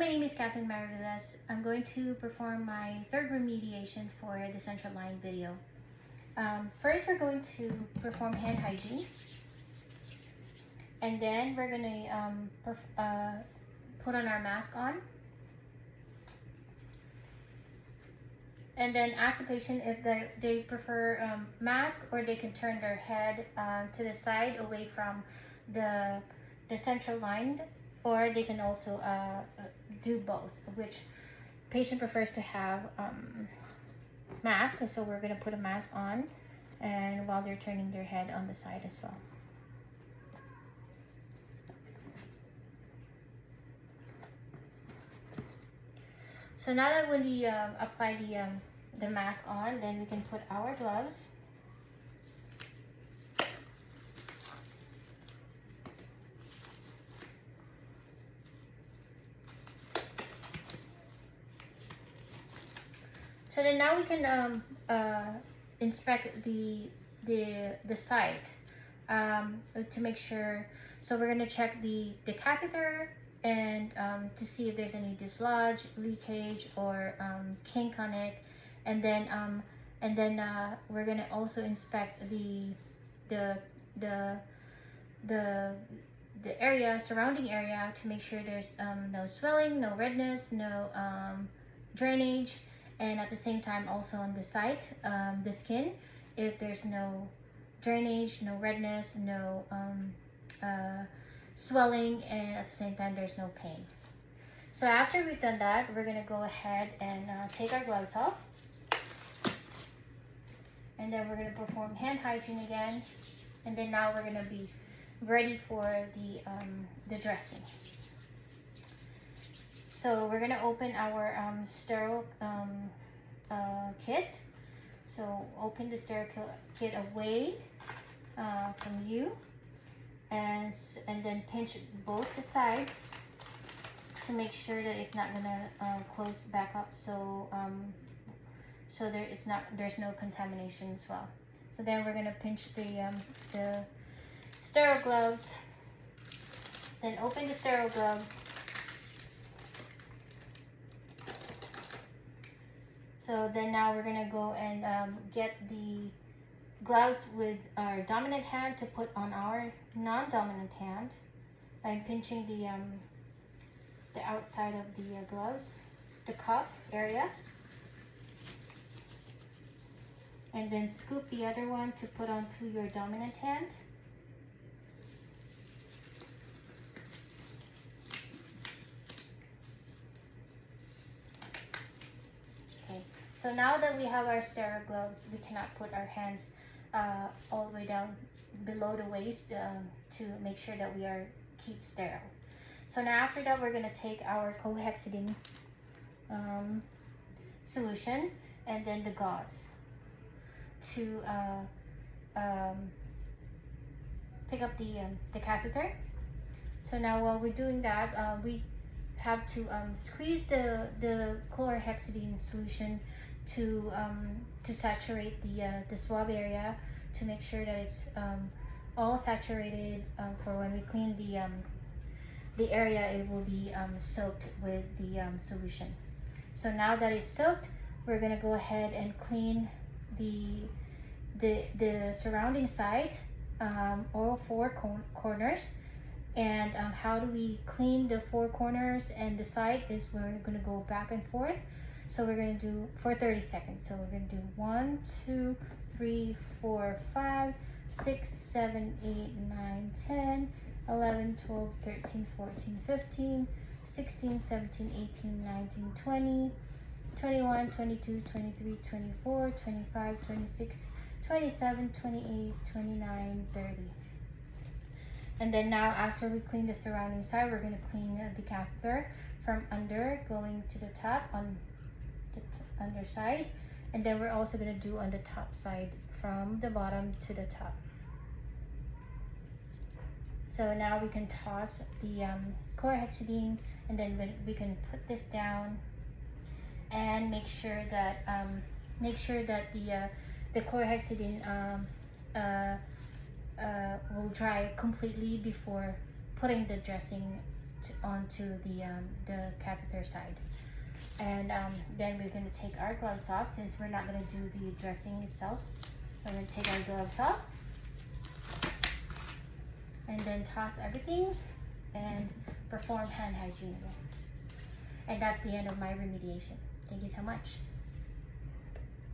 my name is Catherine Marivelas. I'm going to perform my third remediation for the central line video. First, we're going to perform hand hygiene, and then we're going to put on our mask on, and then ask the patient if they prefer mask, or they can turn their head to the side away from the central line, or they can also do both, which patient prefers to have mask. So we're going to put a mask on, and while they're turning their head on the side as well. So now that when we apply the mask on, then we can put our gloves. So then now we can inspect the site to make sure. So we're going to check the catheter, and to see if there's any dislodge, leakage, or kink on it, and then we're going to also inspect the area, surrounding area, to make sure there's no swelling, no redness, no drainage, and at the same time also on the site, the skin, if there's no drainage, no redness, no swelling, and at the same time there's no pain. So after we've done that, we're going to go ahead and take our gloves off, and then we're going to perform hand hygiene again, and then now we're going to be ready for the dressing. So we're going to open our sterile kit. So open the sterile kit away from you, and then pinch both the sides to make sure that it's not going to close back up, so there's no contamination as well. So then we're going to pinch the sterile gloves, then open the sterile gloves. So then now we're going to go and get the gloves with our dominant hand to put on our non-dominant hand. I'm pinching the outside of the gloves, the cuff area, and then scoop the other one to put onto your dominant hand. So now that we have our sterile gloves, we cannot put our hands all the way down below the waist to make sure that we keep sterile. So now after that, we're going to take our chlorhexidine solution and then the gauze to pick up the catheter. So now while we're doing that, we have to squeeze the chlorhexidine solution to saturate the swab area, to make sure that it's all saturated for when we clean the area. It will be soaked with the solution. So now that it's soaked, we're going to go ahead and clean the surrounding site, all four corners. And how do we clean the four corners and the side is we're going to go back and forth. So we're going to do for 30 seconds. So we're going to do 1, 2, 3, 4, 5, 6, 7, 8, 9, 10, 11, 12, 13, 14, 15, 16, 17, 18, 19, 20, 21, 22, 23, 24, 25, 26, 27, 28, 29, 30. And then now after we clean the surrounding side, we're going to clean the catheter from under going to the top on the underside, and then we're also going to do on the top side from the bottom to the top. So now we can toss the chlorhexidine, and then we can put this down and make sure that the chlorhexidine will dry completely before putting the dressing onto the catheter side. And then we're going to take our gloves off, since we're not going to do the dressing itself. We're going to take our gloves off and then toss everything and perform hand hygiene. And that's the end of my remediation. Thank you so much.